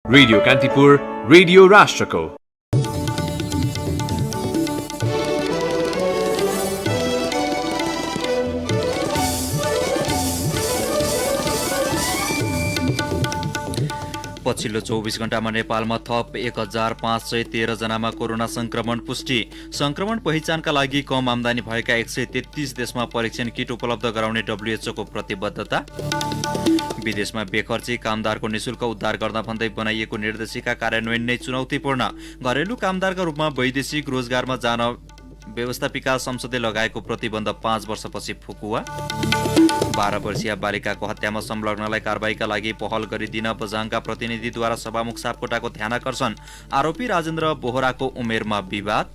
Radio Kantipur radio राष्ट्रको पछिल्लो 24 घण्टामा नेपालमा थप 1513 जनामा कोरोना संक्रमण पुष्टि। संक्रमण पहिचानका लागि कम आमदानी भएका 133 देशमा परीक्षण किट उपलब्ध गराउने डब्ल्युएचओ को प्रतिबद्धता। विदेशमा बेखर्ची कामदारको निशुल्क उद्धार गर्न भन्दै बनाइएको निर्देशिका कार्यान्वयन नै चुनौतीपूर्ण। घरेलु कामदारका रूपमा वैदेशिक रोजगारमा जान व्यवस्थापिका संसदले लगाएको प्रतिबन्ध 5 वर्षपछि फुकुवा। 12 वर्षीय बालिकाको हत्यामा संलग्नलाई कारबाहीका लागि पहल गरिदिन बझाङका प्रतिनिधिद्वारा सभामुख सापकोटाको ध्यानाकर्षण। आरोपी राजेन्द्र बोहराको उमेरमा विवाद।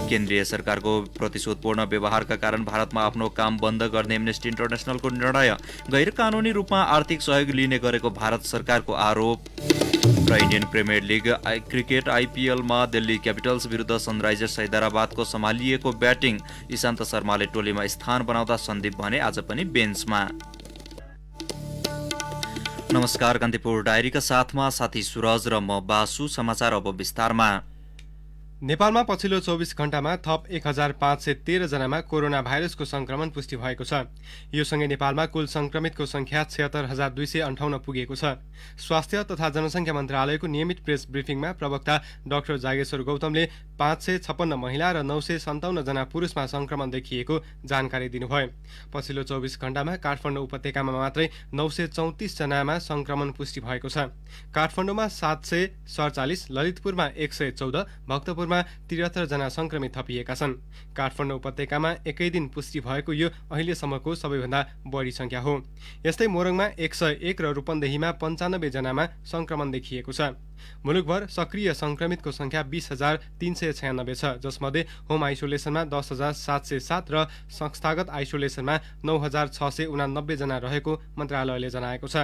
केन्द्रीय सरकारको प्रतिशोधपूर्ण व्यवहारका कारण भारतमा आफ्नो काम बन्द गर्ने एमनेस्टी इन्टरनेसनलको निर्णय। गैर कानूनी रूपमा आर्थिक सहयोग लिने गरेको भारत सरकारको आरोप। र इन्डियन प्रिमियर लिग क्रिकेट आइपिएलमा दिल्ली क्यापिटल्स विरुद्ध सनराइजर्स हैदराबादको सम्हालिएको ब्याटिङ। इशान्त शर्माले टोलीमा स्थान बनाउँदा सन्दीप भने आज पनि बेन्चमा। नमस्कार, कान्तिपुर डायरीका साथमा साथी सुरज र म बासु। समाचार अब विस्तारमा। नेपालमा पछिल्लो 24 घण्टामा थप 1513 जनामा कोरोना भाइरसको संक्रमण पुष्टि भएको छ। यो सँगै नेपालमा कुल संक्रमितको संख्या 76258 पुगेको छ। स्वास्थ्य तथा जनसङ्ख्या मन्त्रालयको नियमित प्रेस ब्रिफिङमा प्रवक्ता डाक्टर जागेश्वर गौतमले 556 महिला र 957 जना पुरुषमा संक्रमण देखिएको जानकारी दिनुभयो। पछिल्लो 24 घण्टामा काठमाडौँ उपत्यकामा मात्रै 934 जनामा संक्रमण पुष्टि भएको छ। काठमाडौँमा 747, ललितपुरमा 114, भक्तपुरमा 73 जना संक्रमित थपिएका छन्। काठमाडौँ उपत्यकामा एकै दिन पुष्टि भएको यो अहिलेसम्मको सबैभन्दा बढी संख्या हो। यस्तै मोरङमा 101 र रूपन्देहीमा 95 जनामा संक्रमण देखिएको छ। मुलुकभर सक्रिय संक्रमितको संख्या 20,396 छ, जसमध्ये होम आइसोलेसनमा 10,707 र संस्थागत आइसोलेसनमा 9,689 जना रहेको मन्त्रालयले जनाएको छ।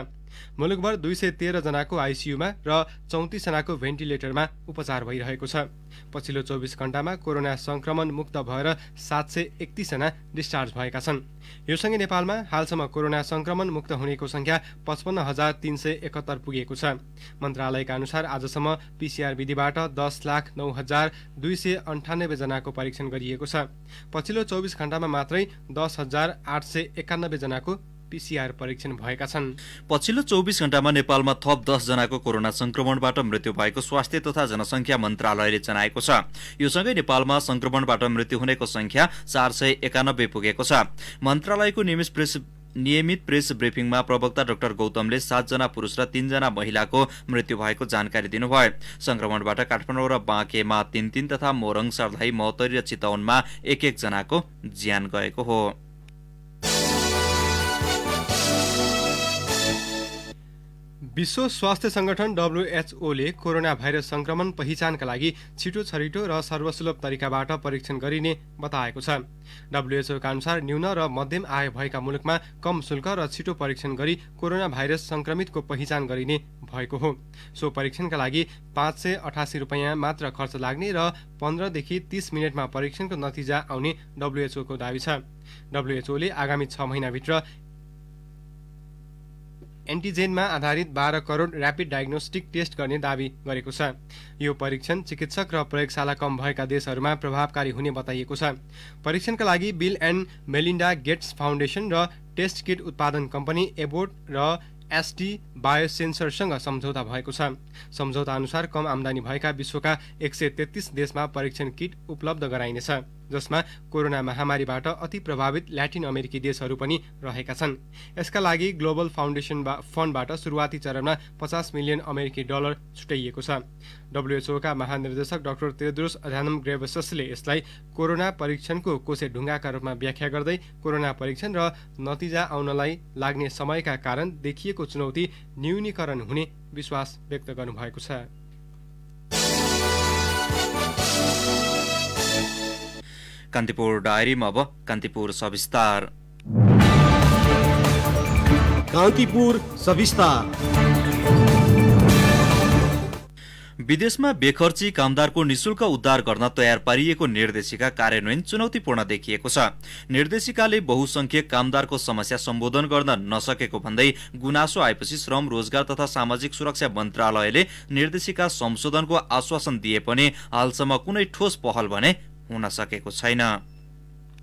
मुलुकभर 213 जनाको आइसियुमा र 34 जनाको भेन्टिलेटरमा उपचार भइरहेको छ। पछिल्लो 24 घण्टामा कोरोना संक्रमण मुक्त भएर 731 जना डिस्चार्ज भएका छन्। यो सँगै नेपालमा हालसम्म कोरोना संक्रमण मुक्त हुनेको संख्या 55,371 पुगेको छ। मन्त्रालयका अनुसार आजसम्म पीसीआर विधिबाट 10,09,298 जनाको परीक्षण गरिएको छ। पछिल्लो 24 घण्टामा मात्रै 10,891 जनाको पीसीआर परीक्षण भएका छन्। पछिल्लो 24 घण्टामा नेपालमा थप 10 जनाको कोरोना संक्रमणबाट मृत्यु भएको स्वास्थ्य तथा जनसङ्ख्या मन्त्रालयले जनाएको छ। यो सँगै नेपालमा संक्रमणबाट मृत्यु हुनेको संख्या 491 पुगेको छ। मन्त्रालयको नियमित प्रेस ब्रिफिङमा प्रवक्ता डाक्टर गौतमले 7 जना पुरुष र 3 जना महिलाको मृत्यु भएको जानकारी दिनुभयो। संक्रमणबाट काठमाडौँ र बाँकेमा 3 तथा मोरङ, सर्लाही, महोत्तरी र चितवनमा 1 जनाको ज्यान गएको हो। विश्व स्वास्थ्य संगठन डब्ल्युएचओले कोरोना भाइरस संक्रमण पहिचानका लागि छिटो छरिटो र सर्वसुलभ तरिकाबाट परीक्षण गरिने बताएको छ। डब्ल्युएचओका अनुसार न्यून र मध्यम आय भएका मुलुकमा कम शुल्क र छिटो परीक्षण गरी कोरोना भाइरस संक्रमितको पहिचान गरिने भएको हो। सो परीक्षणका लागि 588 रुपियाँ मात्र खर्च लाग्ने र 15 देखि 30 मिनटमा परीक्षणको नतिजा आउने डब्ल्युएचओको दावी छ। डब्ल्युएचओले आगामी 6 महिनाभित्र एन्टिजेनमा आधारित 12 करोड ऱ्यापिड डायग्नोस्टिक टेस्ट गर्ने दावी गरेको छ। यो परीक्षण चिकित्सक र प्रयोगशाला कम भएका देशहरूमा प्रभावकारी हुने बताइएको छ। परीक्षणका लागि Bill and Melinda Gates foundation र टेस्ट किट उत्पादन कम्पनी एबोट र एसटी बायोसेन्सरसँग सम्झौता भएको छ। सम्झौता अनुसार कम आमदानी भएका विश्वका 133 देशमा परीक्षण किट उपलब्ध गराइनेछ, जसमा कोरोना महामारीबाट अति प्रभावित ल्याटिन अमेरिकी देशहरू पनि रहेका छन्। यसका लागि ग्लोबल फाउन्डेसन फन्डबाट सुरुवाती चरणमा 50 मिलियन अमेरिकी डलर छुट्याइएको छ। डब्ल्युएचओका महानिर्देशक डाक्टर टेड्रोस अधानम घेब्रेयेससले यसलाई कोरोना परीक्षणको कोसे ढुङ्गाका रूपमा व्याख्या गर्दै कोरोना परीक्षण र नतिजा आउनलाई लाग्ने समयका कारण देखिएको चुनौती न्यूनीकरण हुने विश्वास व्यक्त गर्नुभएको छ। कान्तिपुर डायरीमा अब कान्तिपुर सविस्तार। कान्तिपुर सविस्तार। विदेशमा बेखर्ची कामदारको निशुल्क उद्धार गर्न तयार पारिएको निर्देशिका कार्यान्वयन चुनौतीपूर्ण देखिएको छ। निर्देशिकाले बहुसंख्यक कामदारको समस्या सम्बोधन गर्न नसकेको भन्दै गुनासो आएपछि श्रम, रोजगार तथा सामाजिक सुरक्षा मन्त्रालयले निर्देशिका संशोधनको आश्वासन दिए पनि हालसम्म कुनै ठोस पहल भने हुन सकेको छैन।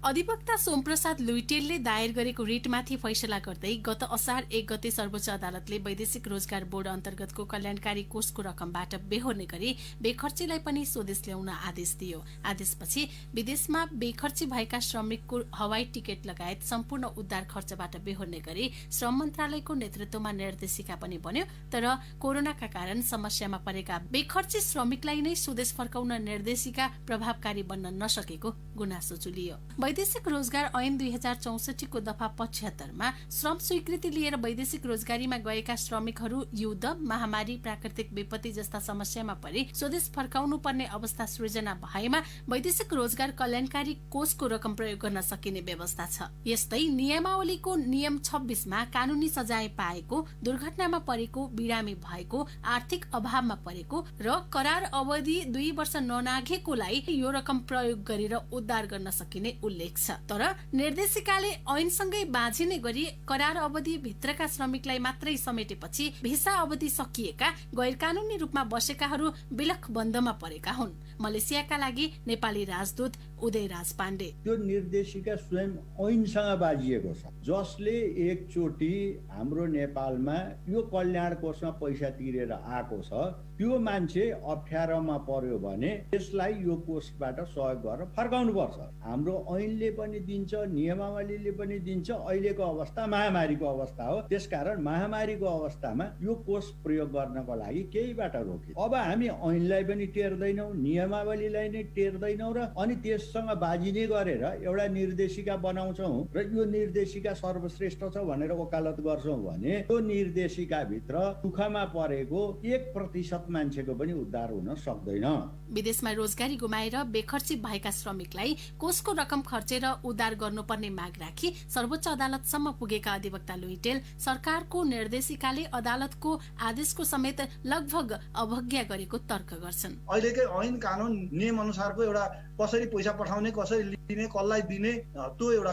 अधिवक्ता सोमप्रसाद लुइटेलले दायर गरेको रिटमाथि फैसला गर्दै गत असार 1 गते सर्वोच्च अदालतले वैदेशिक रोजगार बोर्ड अन्तर्गतको कल्याणकारी कोषको रकमबाट बेहोर्ने गरी बेखर्चीलाई पनि स्वदेश ल्याउन आदेश दियो। आदेशपछि विदेशमा बेखर्ची भएका श्रमिकको हवाई टिकट लगायत सम्पूर्ण उद्धार खर्चबाट बेहोर्ने गरी श्रम मन्त्रालयको नेतृत्वमा निर्देशिका पनि बन्यो। तर कोरोनाका कारण समस्यामा परेका बेखर्ची श्रमिकलाई नै स्वदेश फर्काउन निर्देशिका प्रभावकारी बन्न नसकेको गुनासो चुलियो। वैदेशिक रोजगार ऐन 2064 को दफा 75 मा श्रम स्वीकृति लिएर वैदेशिक रोजगारीमा गएका श्रमिकहरू युद्ध, महामारी, प्राकृतिक विपत्ति जस्ता समस्यामा परि स्वदेश फर्काउनु पर्ने अवस्था सृजना भएमा वैदेशिक रोजगार कल्याणकारी कोषको रकम प्रयोग गर्न सकिने व्यवस्था छ। यस्तै नियमावलीको नियम 26 मा कानूनी सजाय पाएको, दुर्घटनामा परेको, बिरामी भएको, आर्थिक अभावमा परेको र करार अवधि 2 वर्ष ननाघेकोलाई यो रकम प्रयोग गरेर उद्धार गर्न सकिने उल्लेख छ। तर निर्देशिकाले ऐनसँगै बाँझिने गरी करार अवधि भित्रका श्रमिकलाई मात्रै समेटेपछि भिसा अवधि सकिएका गैर कानूनी रूपमा बसेकाहरू विलख बन्दमा परेका हुन्। मलेसियाका लागि नेपाली राजदूत उदयराज पाण्डे। त्यो निर्देशिका स्वयं ऐनसँग बाजिएको छ, जसले एकचोटि हाम्रो नेपालमा यो कल्याण कोषमा पैसा तिरेर आएको छ, त्यो मान्छे अप्ठ्यारोमा पर्यो भने त्यसलाई यो कोषबाट सहयोग गरेर फर्काउनु पर्छ। हाम्रो ऐनले पनि दिन्छ, नियमावलीले पनि दिन्छ। अहिलेको अवस्था महामारीको अवस्था हो, त्यसकारण महामारीको अवस्थामा यो कोष प्रयोग गर्नको लागि केहीबाट रोकिन्छ। अब हामी ऐनलाई पनि टेर्दैनौँ, नियमावलीलाई नै टेर्दैनौँ र अनि त्यससँग बाजिने गरेर एउटा निर्देशिका बनाउँछौँ र यो निर्देशिका सर्वश्रेष्ठ छ भनेर वकालत गर्छौँ भने त्यो निर्देशिका भित्र दुःखमा परेको 1% मान्छेको पनि उद्धार हुन सक्दैन। विदेशमा रोजगारी गुमाएर बेखर्ची भएका श्रमिकलाई कोषको रकम खर्चेर उद्धार गर्नुपर्ने माग राखी सर्वोच्च अदालतसम्म पुगेका अधिवक्ता लुइटेल सरकारको निर्देशिकाले अदालतको आदेशको समेत लगभग अवज्ञा गरेको तर्क गर्छन्। अहिलेकै ऐन कानून नियम अनुसारको एउटा कसरी पैसा पठाउने, कसरी लिने, कसलाई दिने त्यो एउटा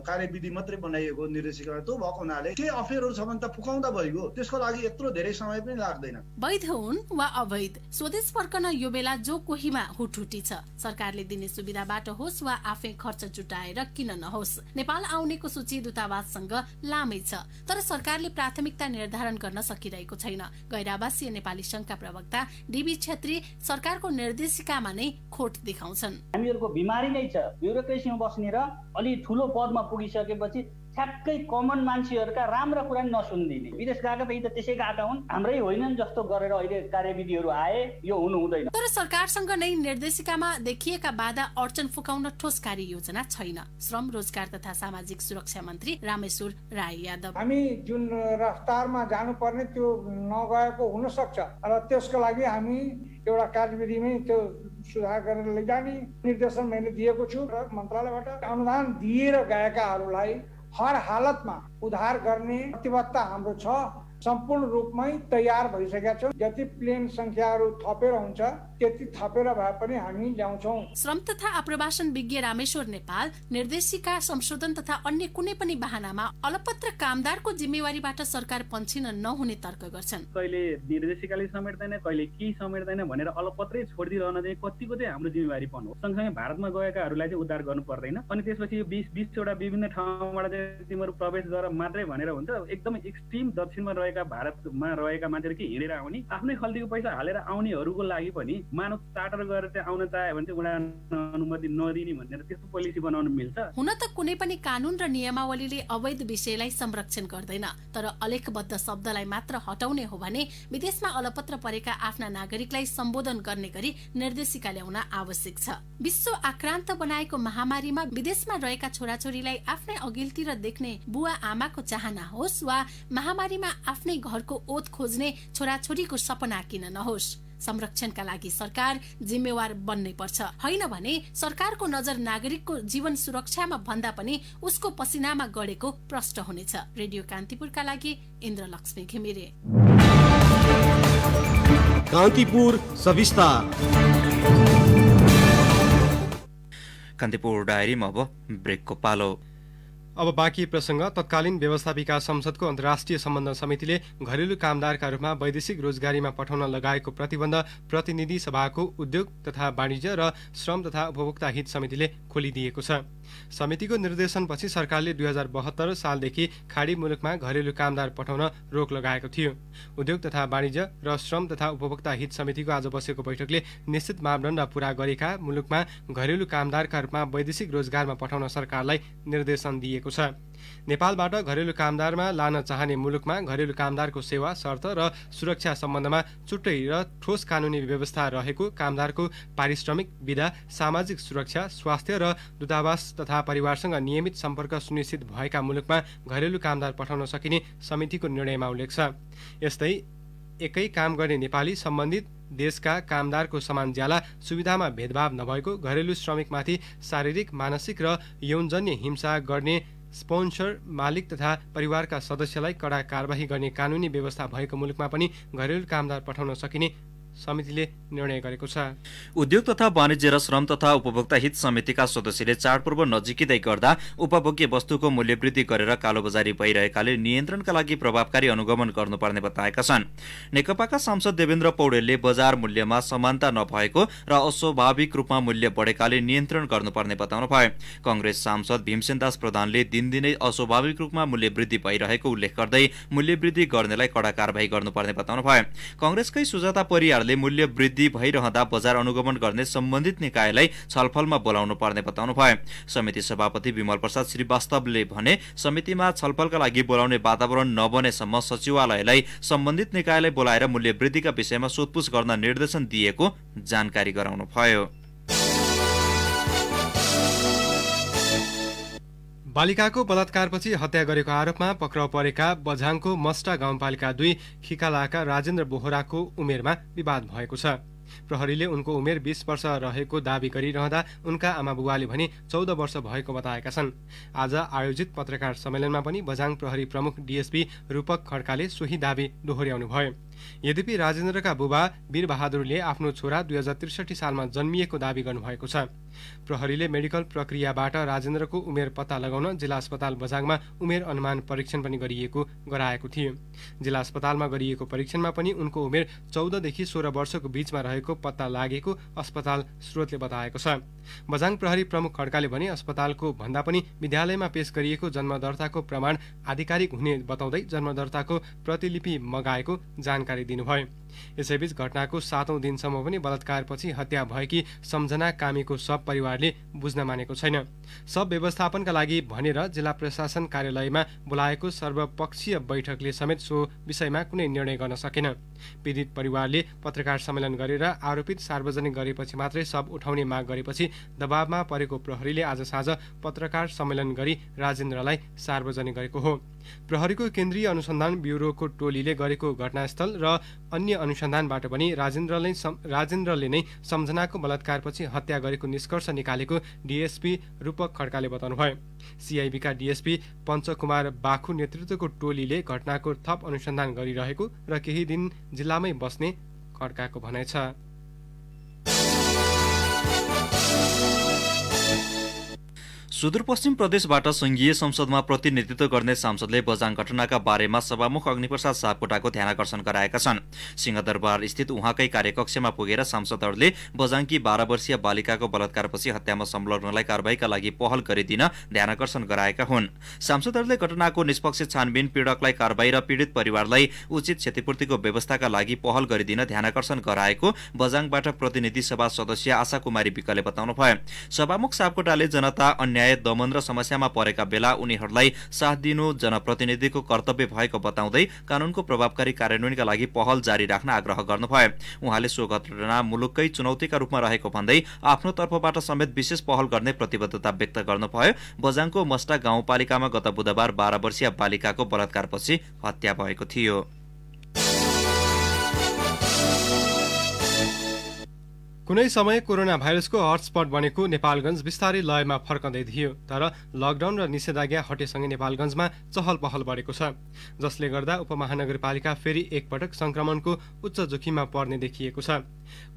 कार्यविधि मात्रै बनाइएको निर्देशिका त्यो भएको हुनाले के अफेयरहरू छ भने त फुकाउँदा भइगयो। त्यसको लागि यत्रो धेरै समय पनि लाग्दैन। वैध हुन् वा अवैध, स्वदेश फर्कन यो बेला जो कोहीमा हुटहुटी छ। सरकारले दिने सुविधाबाट होस् वा आफै खर्च जुटाएर किन नहोस्, नेपाल आउनेको सूची दूतावाससँग लामै छ। तर सरकारले प्राथमिकता निर्धारण गर्न सकिरहेको छैन। गैर-आवासीय नेपाली संघका प्रवक्ता डीबी छेत्री सरकारको निर्देशिकामा नै खोट देखाउँछन्। हामीहरूको बिमारी नै छ, ब्युरोक्रेसीमा बस्ने र अलि ठुलो पदमा पुगिसकेपछि ठ्याक्कै कमन मान्छेहरूका राम्रा कुरा नसुनिदिने। विदेश गएका त यी त त्यसै गएका हुन्, हाम्रै होइनन् जस्तो गरेर अहिले कार्यविधिहरू आए, यो हुनु हुँदैन। तर सरकारसँग नै निर्देशिकामा देखिएका बाधा अडचन फुकाउन ठोस कार्य योजना छैन। श्रम, रोजगार तथा सामाजिक सुरक्षा मन्त्री रामेश्वर राय यादव। हामी जुन रफ्तारमा जानुपर्ने त्यो नगएको हुन सक्छ र त्यसको लागि हामी एउटा कार्यविधिमै त्यो सुधार गरेर लैजाने निर्देशन मैले दिएको छु र मन्त्रालयबाट अनुदान दिएर गएकाहरूलाई हर हालतमा उद्धार गर्ने प्रतिबद्धता हाम्रो छ। सम्पूर्ण रूपमै तयार भइसकेका छौँ। जति प्लेन संख्याहरू थपेर हुन्छ त्यति थपेर भए पनि हामी ल्याउँछौँ। श्रम तथा आप्रवासन विज्ञ रामेश्वर नेपाल निर्देशिका संशोधन तथा अन्य कुनै पनि बहानामा अलपत्र कामदारको जिम्मेवारीबाट सरकार पन्छिन नहुने तर्क गर्छन्। कहिले निर्देशिकाले समेट्दैन, कहिले के समेट्दैन भनेर अलपत्रै छोडिदिरहन चाहिँ कतिको चाहिँ हाम्रो जिम्मेवारीपन हो। सँगसँगै भारतमा गएकाहरूलाई चाहिँ उद्धार गर्नु पर्दैन। अनि त्यसपछि यो 20 वटा विभिन्न ठाउँबाट चाहिँ तिमीहरू प्रवेश गर मात्रै भनेर हुन्छ। एकदमै एक्सट्रिम दक्षिणमा भारतमा रहेका मान्छेहरू के हिँडेर आउने, आफ्नै खल्तीको पैसा हालेर आउनेहरूको लागि पनि मानव चार्टर गरेर चाहिँ आउन चाह्यो भने चाहिँ उडान अनुमति नदिने भनेर त्यस्तो पोलिसी बनाउन मिल्छ। हुन त कुनै पनि कानून र नियमावलीले अवैध विषयलाई संरक्षण गर्दैन, तर अलेखबद्ध शब्दलाई मात्र हटाउने हो भने विदेशमा अलपत्र परेका आफ्ना नागरिकलाई सम्बोधन गर्ने गरी निर्देशिका ल्याउन आवश्यक छ। विश्व आक्रान्त बनाएको महामारीमा विदेशमा रहेका छोराछोरीलाई आफ्नै अघिल्तिर देख्ने बुवा आमाको चाहना होस् वा महामारीमा आफ्नै घरको ओत खोज्ने छोराछोरीको सपना किन नहोस्। संरक्षणका लागि सरकार जिम्मेवार बन्नै पर्छ। होइन भने सरकारको नजर नागरिकको जीवन सुरक्षामा भन्दा पनि उसको पसिनामा गडेको प्रष्ट हुनेछ। रेडियो कान्तिपुरका लागि इन्द्रलक्ष्मी घिमिरे। कान्तिपुर सविस्तार। कान्तिपुर डायरीमा अब ब्रेकको पालो। अब बाँकी प्रसङ्ग। तत्कालीन व्यवस्थापिका संसदको अन्तर्राष्ट्रिय सम्बन्ध समितिले घरेलु कामदारका रूपमा वैदेशिक रोजगारीमा पठाउन लगाएको प्रतिबन्ध प्रतिनिधि सभाको उद्योग तथा वाणिज्य र श्रम तथा उपभोक्ता हित समितिले खोलिदिएको छ। समितिको निर्देशनपछि सरकारले 2072 सालदेखि खाडी मुलुकमा घरेलु कामदार पठाउन रोक लगाएको थियो। उद्योग तथा वाणिज्य र श्रम तथा उपभोक्ता हित समितिको आज बसेको बैठकले निश्चित मापदण्ड पूरा गरेका मुलुकमा घरेलु कामदारका रूपमा वैदेशिक रोजगारमा पठाउन सरकारलाई निर्देशन दिएको छ। नेपालबाट घरेलु कामदारमा लान चाहने मुलुकमा घरेलु कामदारको सेवा, शर्त र सुरक्षा सम्बन्धमा छुट्टै र ठोस कानुनी व्यवस्था रहेको, कामदारको पारिश्रमिक, बिदा, सामाजिक सुरक्षा, स्वास्थ्य र दूतावास तथा परिवारसँग नियमित सम्पर्क सुनिश्चित भएका मुलुकमा घरेलु कामदार पठाउन सकिने समितिको निर्णयमा उल्लेख छ। यस्तै एकै काम गर्ने नेपाली सम्बन्धित देशका कामदारको समान ज्याला सुविधामा भेदभाव नभएको, घरेलु श्रमिकमाथि शारीरिक, मानसिक र यौनजन्य हिंसा गर्ने स्पोन्सर, मालिक तथा परिवारका सदस्यलाई कडा कारबाही गर्ने कानुनी व्यवस्था भएको मुलुकमा पनि घरेलु कामदार पठाउन सकिने समितिले निर्णय गरेको छ। उद्योग तथा वाणिज्य र श्रम तथा उपभोक्ता हित समितिका सदस्यले चाडपर्व नजिकिँदै गर्दा उपभोग्य वस्तुको मूल्यवृद्धि गरेर कालोबजारी भइरहेकाले नियन्त्रणका लागि प्रभावकारी अनुगमन गर्नुपर्ने बताएका छन्। नेकपाका सांसद देवेन्द्र पौडेलले बजार मूल्यमा समानता नभएको र अस्वाभाविक रूपमा मूल्य बढेकाले नियन्त्रण गर्नुपर्ने बताउनु भयो। कंग्रेस सांसद भीमसेनदास प्रधानले दिनदिनै अस्वाभाविक रूपमा मूल्यवृद्धि भइरहेको उल्लेख गर्दै मूल्यवृद्धि गर्नेलाई कडा कारबाही गर्नुपर्ने बताउनु भयो। कंग्रेसकै सुजाता परियारले मूल्य वृद्धि भइरहँदा बजार अनुगमन गर्ने सम्बन्धित निकायलाई छलफलमा बोलाउनु पर्ने बताउनु भयो। समिति सभापति विमल प्रसाद श्रीवास्तवले भने समितिमा छलफलका लागि बोलाउने वातावरण नबनेसम्म सचिवालयलाई सम्बन्धित निकायलाई बोलाएर मूल्य वृद्धिका विषयमा सोधपुछ गर्न निर्देशन दिएको जानकारी गराउनु भयो। बालिकाको बलात्कारपछि हत्या गरेको आरोपमा पक्राउ परेका बझाङको मस्टा गाउँपालिका 2 खिकालाका राजेन्द्र बोहराको उमेरमा विवाद भएको छ। प्रहरीले उनको उमेर 20 वर्ष रहेको दावी गरिरहँदा उनका आमा बुवाले भने 14 वर्ष भएको बताएका छन्। आज आयोजित पत्रकार सम्मेलनमा पनि बझाङ प्रहरी प्रमुख डीएसपी रूपक खड्काले सोही दावी दोहोर्याउनु भयो। यद्यपि राजेन्द्रका बुबा वीरबहादुरले आफ्नो छोरा 2063 सालमा जन्मिएको दावी गर्नुभएको छ। प्रहरीले मेडिकल प्रक्रियाबाट राजेन्द्रको उमेर पत्ता लगाउन जिल्ला अस्पताल बझाङमा उमेर अनुमान परीक्षण पनि गराएको थियो। जिल्ला अस्पतालमा गरिएको परीक्षणमा पनि उनको उमेर 14 देखि 16 वर्षको बीचमा रहेको पत्ता लागेको अस्पताल स्रोतले बताएको छ। बझाङ प्रहरी प्रमुख खड्काले भने अस्पतालको भन्दा पनि विद्यालयमा पेश गरिएको जन्मदर्ताको प्रमाण आधिकारिक हुने बताउँदै जन्मदर्ताको प्रतिलिपि मगाएको जानकारी दिनुभयो। यसैबीच घटनाको 7औं दिनसम्म पनि बलात्कारपछि हत्या भएकी सम्झना कामीको सब परिवारले बुझ्न मानेको छैन। सब व्यवस्थापनका लागि भनेर जिल्ला प्रशासन कार्यालयमा बोलाएको सर्वपक्षीय बैठकले समेत सो विषयमा कुनै निर्णय गर्न सकेन। पीडित परिवारले पत्रकार सम्मेलन गरेर आरोपित सार्वजनिक गरेपछि मात्रै सब उठाउने माग गरेपछि दबावमा परेको प्रहरीले आज साँझ पत्रकार सम्मेलन गरी राजेन्द्रलाई सार्वजनिक गरेको हो। प्रहरीको केन्द्रीय अनुसन्धान ब्युरोको टोलीले गरेको घटनास्थल र अन्य अनुसन्धानबाट पनि राजेन्द्रले नै सम्झनाको बलात्कारपछि हत्या गरेको निष्कर्ष निकालेको डीएसपी रूपक खड्काले बताउनुभयो। सीआईबीका डीएसपी पञ्चकुमार बाखु नेतृत्वको टोलीले घटनाको थप अनुसन्धान गरिरहेको र केही दिन जिल्लामै बस्ने खड्काको भनाइ छ। सुदूरपश्चिम प्रदेशबाट संघीय संसदमा प्रतिनिधित्व गर्ने सांसदले बझाङ घटनाका बारेमा सभामुख अग्निप्रसाद सापकोटाको ध्यानाकर्षण गराएका छन्। सिंहदरबार स्थित उहाँकै कार्यकक्षमा पुगेर सांसदहरूले बझाङकी 12 वर्षीय बालिकाको बलात्कारपछि हत्यामा संलग्नलाई कारबाहीका लागि पहल गरिदिन ध्यानाकर्षण गराएका हुन्। सांसदहरूले घटनाको निष्पक्ष छानबिन, पीडकलाई कारबाही र पीडित परिवारलाई उचित क्षतिपूर्तिको व्यवस्थाका लागि पहल गरिदिन ध्यानाकर्षण गराएको बझाङबाट प्रतिनिधि सभा सदस्य आशा कुमारी विकले बताउनु भयो। सभामुख सापकोटाले जनता अन्याय, दमन र समस्यामा परेका बेला उनीहरूलाई साथ दिनु जनप्रतिनिधिको कर्तव्य भएको बताउँदै कानूनको प्रभावकारी कार्यान्वयनका लागि पहल जारी राख्न आग्रह गर्नुभयो। उहाँले सो घटना मुलुककै चुनौतीका रूपमा रहेको भन्दै आफ्नो तर्फबाट समेत विशेष पहल गर्ने प्रतिबद्धता व्यक्त गर्नुभयो। बझाङको मस्टा गाउँपालिकामा गत बुधबार 12 वर्षीय बालिकाको बलात्कारपछि हत्या भएको थियो। कुनै समय कोरोना भाइरसको हटस्पट बनेको नेपालगञ्ज बिस्तारै लयमा फर्कँदै थियो, तर लकडाउन र निषेधाज्ञा हटेसँगै नेपालगञ्जमा चहल पहल बढेको छ, जसले गर्दा उपमहानगरपालिका फेरि एकपटक संक्रमणको उच्च जोखिममा पर्ने देखिएको छ।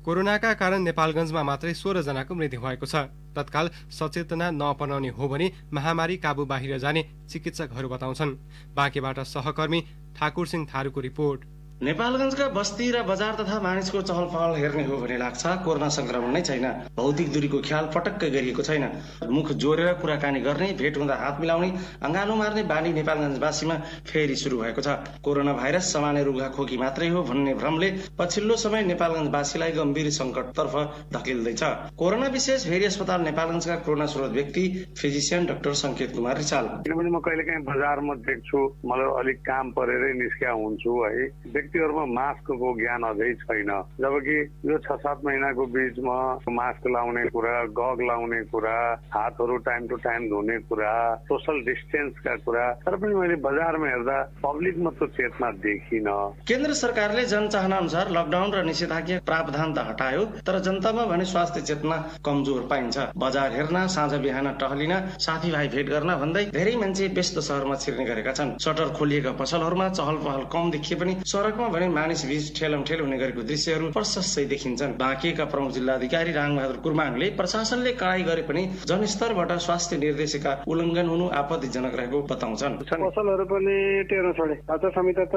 कोरोनाका कारण नेपालगञ्जमा मात्रै 16 जनाको मृत्यु भएको छ। तत्काल सचेतना नअपनाउने हो भने महामारी काबु बाहिर जाने चिकित्सकहरू बताउँछन्। बाँकेबाट सहकर्मी ठाकुर सिंह थारूको रिपोर्ट। नेपालगञ्जका बस्ती र बजार तथा मानिसको चहल पहल हेर्ने हो भने लाग्छ कोरोना संक्रमण नै छैन। भौतिक दूरीको ख्याल पटक्कै गरिएको छैन। मुख जोडेर कुराकानी गर्ने, भेट हुँदा हात मिलाउने, अँगालो मार्ने बानी नेपालगञ्जवासीमा फेरि सुरु भएको छ। कोरोना भाइरस सामान्य रुघा खोकी मात्रै हो भन्ने भ्रमले पछिल्लो समय नेपालगञ्जवासीलाई गम्भीर संकटतर्फ धकेल्दैछ। कोरोना विशेष भेरी अस्पताल नेपालगञ्जका कोरोना स्रोत व्यक्ति फिजिशियन डाक्टर संकेत कुमार रिचाल। किनभने म कहिलेकाहीँ बजारमा देख्छु, मलाई अलिक काम परेरै निस्किया हुन्छु है, व्यक्तिहरूमा मास्कको ज्ञान अझै छैन। जबकि यो 6-7 महिनाको बीचमा मास्क लाउने कुरा, गग लाउने कुरा, हातहरू टाइम टु टाइम धुने कुरा, सोशल डिस्टेन्सका कुरा, तर पनि मैले बजारमा हेर्दा पब्लिकमा त चेतना देखिन। केन्द्र सरकारले जनचाहना अनुसार लकडाउन र निषेधाज्ञा प्रावधान त हटायो, तर जनतामा भने स्वास्थ्य चेतना कमजोर पाइन्छ। बजार हेर्न, साँझ बिहान टहलिन, साथीभाइ भेट गर्न भन्दै धेरै मान्छे व्यस्त शहरमा छिर्ने गरेका छन्। सटर खोलिएका पसलहरूमा चहल पहल कम देखिए पनि सडकमा भने मानिस बीच ठेलमठेल हुने गरेको दृश्यहरू प्रशस्तै देखिन्छन्। बाँकेका प्रमुख जिल्लाधिकारी राङबहादुर कुर्माङले प्रशासनले कडाई गरे पनि जनस्तरबाट स्वास्थ्य निर्देशिका उल्लङ्घन हुनु आपत्तिजनक रहेको बताउँछन्। पसलहरू पनि टेर्न छोडे। आचार संहिता त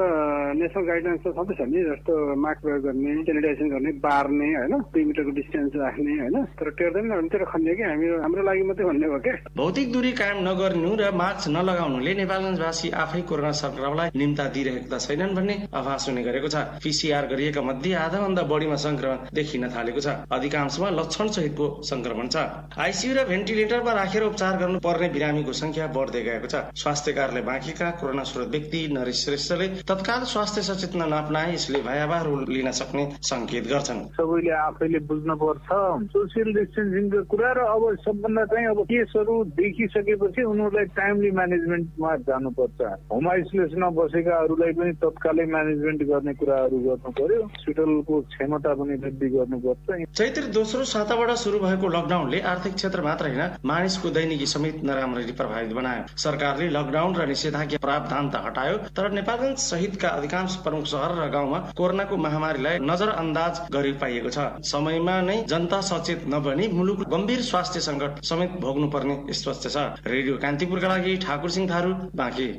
नेसनल गाइडलाइन्स त सबै छ नि, जस्तो मास्क प्रयोग गर्ने, सेनिटाइजेसन गर्ने, बार्ने हैन, 2 मिटरको डिस्टेन्स राख्ने हैन, तर टेर्दैन भने त्यो खन्ने कि हाम्रो लागि मात्रै भन्ने हो के। भौतिक दूरी कायम नगर्नु र मास्क नलगाउनुले नेपालगञ्जवासी आफै कोरोना संक्रमणलाई निम्ता दिइरहेका छैनन् भन्ने आभास हुने गरेको छ। पीसीआर गरिएका मध्ये आधाभन्दा बढीमा संक्रमण देखिन थालेको छ। अधिकांशमा लक्षण सहितको संक्रमण छ। आइसियु र भेन्टिलेटरमा राखेर उपचार गर्नु पर्ने बिरामीको संख्या बढ्दै गएको छ। स्वास्थ्य कार्यालय बाँकेका कोरोना स्रोत व्यक्ति नरेश श्रेष्ठले तत्काल स्वास्थ्य सचेतना नअपनाए यसले भयावह रूप लिन सक्ने संकेत गर्छन्। सबैले आफैले बुझ्न पर्छ सोसियल डिस्टेन्सिङको कुरा र अब सबभन्दा चाहिँ अब केसहरू देखिसकेपछि उनीहरूलाई टाइमली म्यानेजमेन्टमा जानुपर्छ। होम आइसोलेसनमा बसेकाहरूलाई पनि तत्कालै म्यानेजमेन्ट गर्ने कुराहरू गर्नु पर्यो। हस्पिटलको क्षमता पनि वृद्धि गर्नुपर्छ। चैत्र दोस्रो साताबाट सुरु भएको लकडाउनले आर्थिक क्षेत्र मात्र होइन मानिसको दैनिकी समेत नराम्ररी प्रभावित बनायो। सरकारले लकडाउन र निषेधाज्ञा प्रावधान त हटायो, तर नेपालगञ्ज सहितका अधिकांश प्रमुख सहर र गाउँमा कोरोनाको महामारीलाई नजरअन्दाज गरी पाइएको छ। समयमा नै जनता सचेत नबनी मुलुक गम्भीर स्वास्थ्य संकट समेत भोग्नु पर्ने स्पष्ट छ। रेडियो कान्तिपुरका लागि ठाकुर सिंह थारू, बाँके।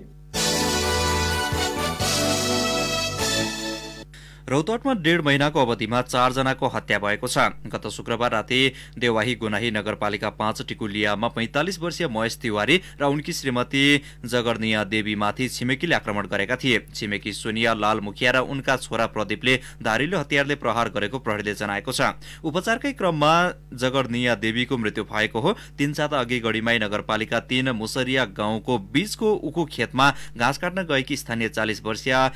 रौतहटमा 1.5 महिनाको अवधिमा 4 जनाको हत्या भएको छ। गत शुक्रबार राति देवाही गुनाही नगरपालिका 5 टिकुलियामा 45 वर्षीय महेश तिवारी र उनकी श्रीमती जगर्निया देवीमाथि छिमेकीले आक्रमण गरेका थिए। छिमेकी सोनिया लाल मुखिया र उनका छोरा प्रदीपले धारिलो हतियारले प्रहार गरेको प्रहरीले जनाएको छ। उपचारकै क्रममा जगर्निया देवीको मृत्यु भएको हो। 3 साता अघि गढीमाई नगरपालिका 3 मुसरिया गाउँको बीचको उखु खेतमा घाँस काट्न गएकी स्थानीय 40 वर्षीय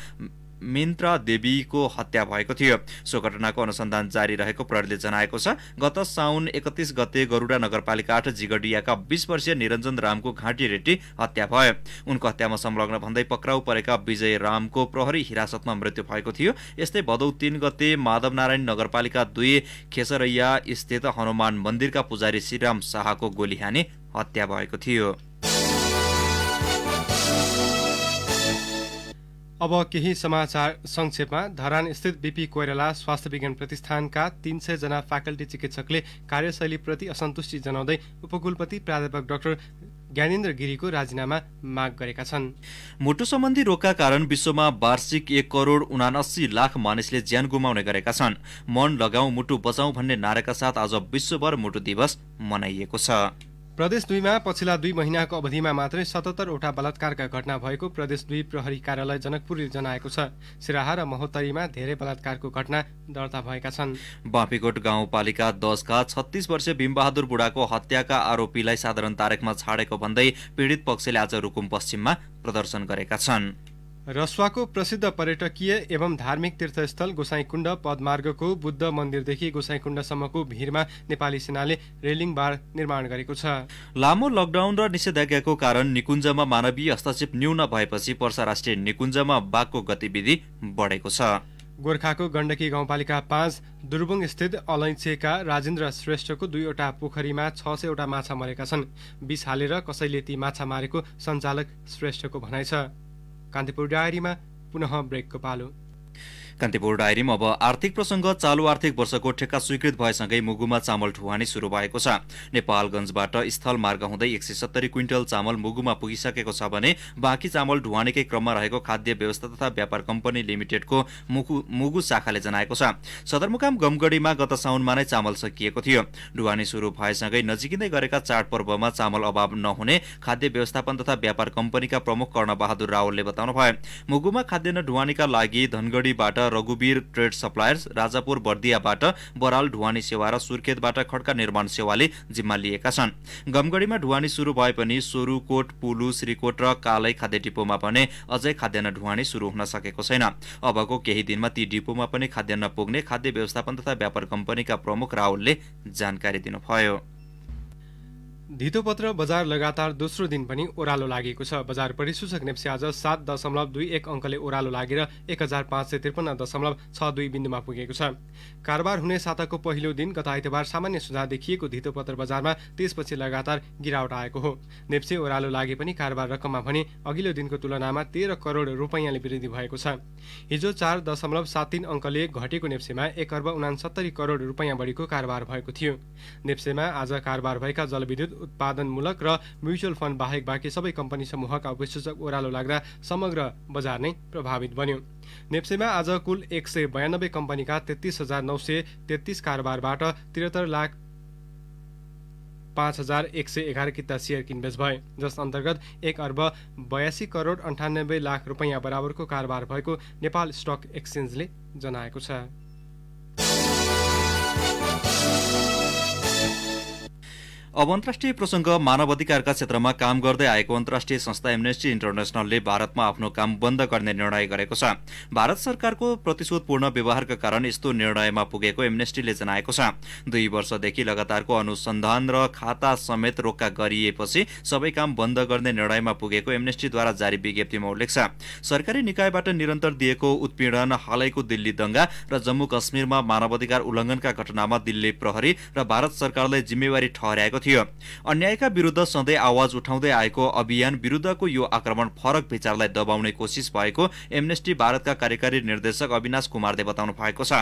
मिन्त्रा देवीको हत्या भएको थियो। सो घटनाको अनुसन्धान जारी रहेको प्रहरीले जनाएको छ। गत साउन 31 गते गरुडा नगरपालिका 8 जिगडियाका 20 वर्षीय निरञ्जन रामको घाँटी रेटी हत्या भयो। उनको हत्यामा संलग्न भन्दै पक्राउ परेका विजय रामको प्रहरी हिरासतमा मृत्यु भएको थियो। यस्तै भदौ 3 गते माधवनारायण नगरपालिका 2 खेसरैया स्थित हनुमान मन्दिरका पुजारी श्रीराम शाहको गोली हानी हत्या भएको थियो। अब केही समाचार संक्षेपमा। धरान स्थित बीपी कोइराला स्वास्थ्य विज्ञान प्रतिष्ठानका 300 जना फ्याकल्टी चिकित्सकले कार्यशैलीप्रति असन्तुष्टि जनाउँदै उपकुलपति प्राध्यापक डाक्टर ज्ञानेन्द्र गिरीको राजीनामा माग गरेका छन्। मुटु सम्बन्धी रोगका कारण विश्वमा वार्षिक 1,79,00,000 मानिसले ज्यान गुमाउने गरेका छन्। मन लगाऊ मुटु बचाऊ भन्ने नाराका साथ आज विश्वभर मुटु दिवस मनाइएको छ। प्रदेश 2 मा पछिल्ला 2 महिनाको अवधिमा मात्रै 77 वटा बलात्कारका घटना भएको प्रदेश 2 प्रहरी कार्यालय जनकपुरले जनाएको छ। सिराहा र महोत्तरीमा धेरै बलात्कारको घटना दर्ता भएका छन्। बाँफीकोट गाउँपालिका 10 का 36 वर्षीय भीमबहादुर बुढाको हत्याका आरोपीलाई साधारण तारिखमा छाडेको भन्दै पीडित पक्षले आज रुकुम पश्चिममा प्रदर्शन गरेका छन्। रसुवाको प्रसिद्ध पर्यटकीय एवं धार्मिक तीर्थस्थल गोसाईकुण्ड पदमार्गको बुद्ध मन्दिरदेखि गोसाईकुण्डसम्मको भिरमा नेपाली सेनाले रेलिङ बार निर्माण गरेको छ। लामो लकडाउन र निषेधाज्ञाको कारण निकुञ्जमा मानवीय हस्तक्षेप न्यून भएपछि पर्सा राष्ट्रिय निकुञ्जमा बाघको गतिविधि बढेको छ। गोर्खाको गण्डकी गाउँपालिका 5 दुर्बुङ स्थित अलैँचेका राजेन्द्र श्रेष्ठको 2वटा पोखरीमा 600वटा माछा मरेका छन्। विष हालेर कसैले ती माछा मारेको सञ्चालक श्रेष्ठको भनाइ छ। कान्तिपुर डायरीमा पुनः ब्रेकको पालो। कान्तिपुर डायरीमा अब आर्थिक प्रसंग। चालु आर्थिक वर्षको ठेक्का स्वीकृत भएसँगै मुगुमा चामल ढुवानी शुरू भएको छ। नेपालगञ्जबाट स्थल मार्ग हुँदै 170 क्विन्टल चामल मुगुमा पुगिसकेको छ भने बाँकी चामल ढुवानीकै क्रममा रहेको खाद्य व्यवस्था तथा व्यापार कम्पनी लिमिटेडको मुगु शाखाले जनाएको छ। सदरमुकाम गमगढीमा गत साउनमा नै चामल सकिएको थियो। ढुवानी शुरू भएसँगै नजिकिँदै गरेका चाडपर्वमा चामल अभाव नहुने खाद्य व्यवस्थापन तथा व्यापार कम्पनीका प्रमुख कर्णबहादुर रावलले बताउनु भयो। मुगुमा खाद्यान्न ढुवानीका लागि धनगढीबाट रघुवीर ट्रेड सप्लायर्स, राजापुर बर्दियाबाट बराल ढुवानी सेवा र सुर्खेतबाट खड्का निर्माण सेवाले जिम्मा लिएका छन्। गमगढीमा ढुवानी शुरू भए पनि सोरुकोट, पुलु, श्रीकोट र कालै खाद्य डिपोमा भने अझै खाद्यान्न ढुवानी शुरू हुन सकेको छैन। अबको केही दिनमा ती डिपोमा पनि खाद्यान्न पुग्ने खाद्य व्यवस्थापन तथा व्यापार कम्पनीका प्रमुख रावलले जानकारी दिनुभयो। धितोपत्र बजार लगातार दोस्रो दिन पनि ओह्रालो लागेको छ। बजार परिसूचक नेप्से आज 7.21 अङ्कले ओह्रालो लागेर 1553.62 बिन्दुमा पुगेको छ। कारोबार हुने साताको पहिलो दिन गत आइतबार सामान्य सुधार देखिएको धितोपत्र बजारमा त्यसपछि लगातार गिरावट आएको हो। नेप्से ओह्रालो लागे पनि कारोबार रकममा भने अघिल्लो दिनको तुलनामा 13 करोड रुपैयाँले वृद्धि भएको छ। हिजो 4.73 अङ्कले घटेको नेप्सेमा 1.69 करोड रुपैयाँ बढीको कारोबार भएको थियो। नेप्सेमा आज कारोबार भएका जलविद्युत उत्पादनमूलक र म्युचुअल फन्ड बाहेक बाँकी सबै कम्पनी समूहका उपसूचक ओह्रालो लाग्दा समग्र बजार नै प्रभावित बन्यो। नेप्सेमा आज कुल 192 कम्पनीका 33,933 कारोबारबाट 73,05,111 किता सेयर किनबेच भए, जस अन्तर्गत 1,82,98,00,00,000 रुपैयाँ बराबरको कारोबार भएको नेपाल स्टक एक्सचेन्जले जनाएको छ। अब अन्तर्राष्ट्रिय प्रसंग। मानवाधिकारका क्षेत्रमा काम गर्दै आएको अन्तर्राष्ट्रिय संस्था एमनेस्टी इन्टरनेशनलले भारतमा आफ्नो काम बन्द गर्ने निर्णय गरेको छ। भारत सरकारको प्रतिशोधपूर्ण व्यवहारका कारण यस्तो निर्णयमा पुगेको एमनेस्टीले जनाएको छ। 2 वर्षदेखि लगातारको अनुसन्धान र खाता समेत रोक्का गरिएपछि सबै काम बन्द गर्ने निर्णयमा पुगेको एमनेस्टीद्वारा जारी विज्ञप्तिमा उल्लेख छ। सरकारी निकायबाट निरन्तर दिएको उत्पीडन, हालैको दिल्ली दंगा र जम्मू कश्मीरमा मानवाधिकार उल्लङ्घनका घटनामा दिल्ली प्रहरी र भारत सरकारलाई जिम्मेवारी ठहर्याएको थियो। अन्यायका विरुद्ध सधैँ आवाज उठाउँदै आएको अभियान विरुद्धको यो आक्रमण फरक विचारलाई दबाउने कोसिस भएको एमनेस्टी भारतका कार्यकारी निर्देशक अविनाश कुमारले बताउनु भएको छ।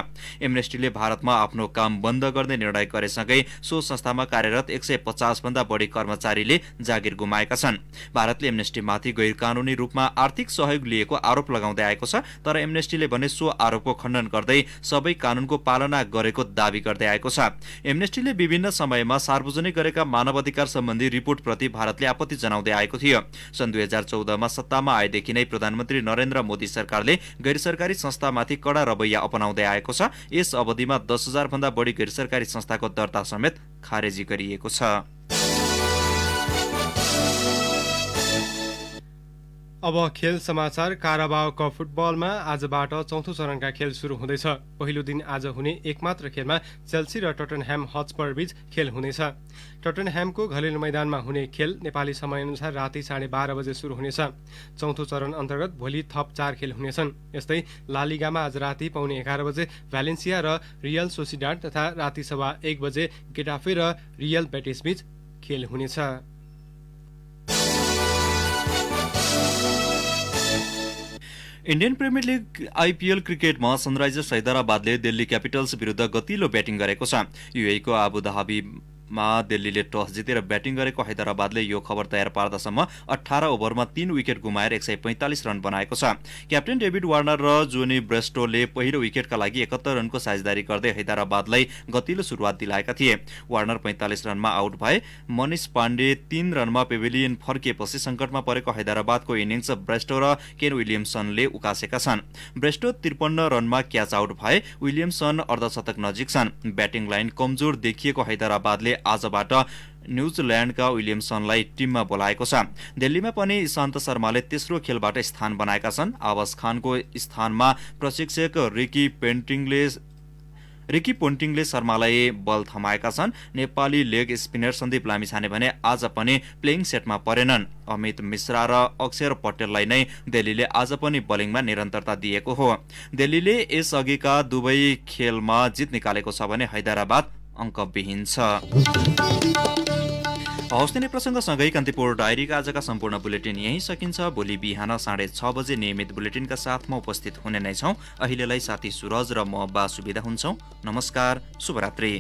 एमनेस्टीले भारतमा आफ्नो काम बन्द गर्ने निर्णय गरेसँगै सो संस्थामा कार्यरत 150 भन्दा बढी कर्मचारीले जागिर गुमाएका छन्। भारतले एमनेस्टीमाथि गैर कानूनी रूपमा आर्थिक सहयोग लिएको आरोप लगाउँदै आएको छ, तर एमनेस्टीले भने सो आरोपको खण्डन गर्दै सबै कानूनको पालना गरेको दावी गर्दै आएको छ। एमनेस्टीले विभिन्न समयमा सार्वजनिक गरेका मानवाधिकार सम्बन्धी रिपोर्टप्रति भारतले आपत्ति जनाउँदै आएको थियो। सन् 2014मा सत्तामा आएदेखि नै प्रधानमन्त्री नरेन्द्र मोदी सरकारले गैर सरकारी संस्थामाथि कडा रवैया अपनाउँदै आएको छ। यस अवधिमा 10,000 भन्दा बढी गैर सरकारी संस्थाको दर्ता समेत खारेजी गरिएको छ। अब खेल समाचार। काराबाओ कप फुटबलमा आजबाट चौथो चरणका खेल सुरु हुँदैछ। पहिलो दिन आज हुने एकमात्र खेलमा चेल्सी र टटनह्याम हटस्पर बीच खेल हुनेछ। टटनह्यामको घरेलु मैदानमा हुने खेल नेपाली समयअनुसार राति 12:30 बजे सुरु हुनेछ। चौथो चरण अन्तर्गत भोलि थप 4 खेल हुनेछन्। यस्तै लालिगामा आज राति 11:15 बजे भ्यालेन्सिया र रियल सोसिडाड तथा राति 1:15 बजे गेटाफे र रियल बेटिस बीच खेल हुनेछ। इन्डियन प्रिमियर लिग आइपीएल क्रिकेटमा सनराइजर्स हैदराबादले दिल्ली क्यापिटल्स विरुद्ध गतिलो ब्याटिङ गरेको छ। युएईको आबुधाबीमा दिल्लीले टस जितेर ब्याटिङ गरेको हैदराबादले यो खबर तयार पार्दासम्म 18 ओभरमा 3 विकेट गुमाएर 145 रन बनाएको छ। क्याप्टेन डेभिड वार्नर र जोनी ब्रेस्टोले पहिलो विकेटका लागि 71 रनको साझेदारी गर्दै हैदराबादलाई गतिलो सुरुवात दिलाएका थिए। वार्नर 45 रनमा आउट भए। मनिष पाण्डे 3 रनमा पेभिलियन फर्किएपछि सङ्कटमा परेको हैदराबादको इनिङ्स ब्रेस्टो र केन विलियमसनले उकासेका छन्। ब्रेस्टो 53 रनमा क्याच आउट भए। विलियमसन अर्धशतक नजिक छन्। ब्याटिङ लाइन कमजोर देखिएको हैदराबादले आजबाट न्युजिल्यान्डका विलियमसनलाई टिममा बोलाएको छ। दिल्लीमा पनि इशान्त शर्माले तेस्रो खेलबाट स्थान बनाएका छन्। आवाज खानको स्थानमा प्रशिक्षक रिकी पोन्टिङले शर्मालाई बल थमाएका छन्। नेपाली लेग स्पिनर सन्दीप लामिछाने भने आज पनि प्लेइङ सेटमा परेनन्। अमित मिश्रा र अक्षर पटेललाई नै दिल्लीले आज पनि बलिङमा निरन्तरता दिएको हो। दिल्लीले यसअघिका दुवै खेलमा जित निकालेको छ भने हैदराबाद अङ्कविहीन छ। हवस् त प्रसङ्गसँगै कान्तिपुर डायरीका आजका सम्पूर्ण बुलेटिन यही सकिन्छ। भोलि बिहान 6:30 बजे नियमित बुलेटिनका साथमा उपस्थित हुने नै छौँ। अहिलेलाई साथी सुरज र म बासु बिदा हुन्छौँ। नमस्कार, शुभरात्रि।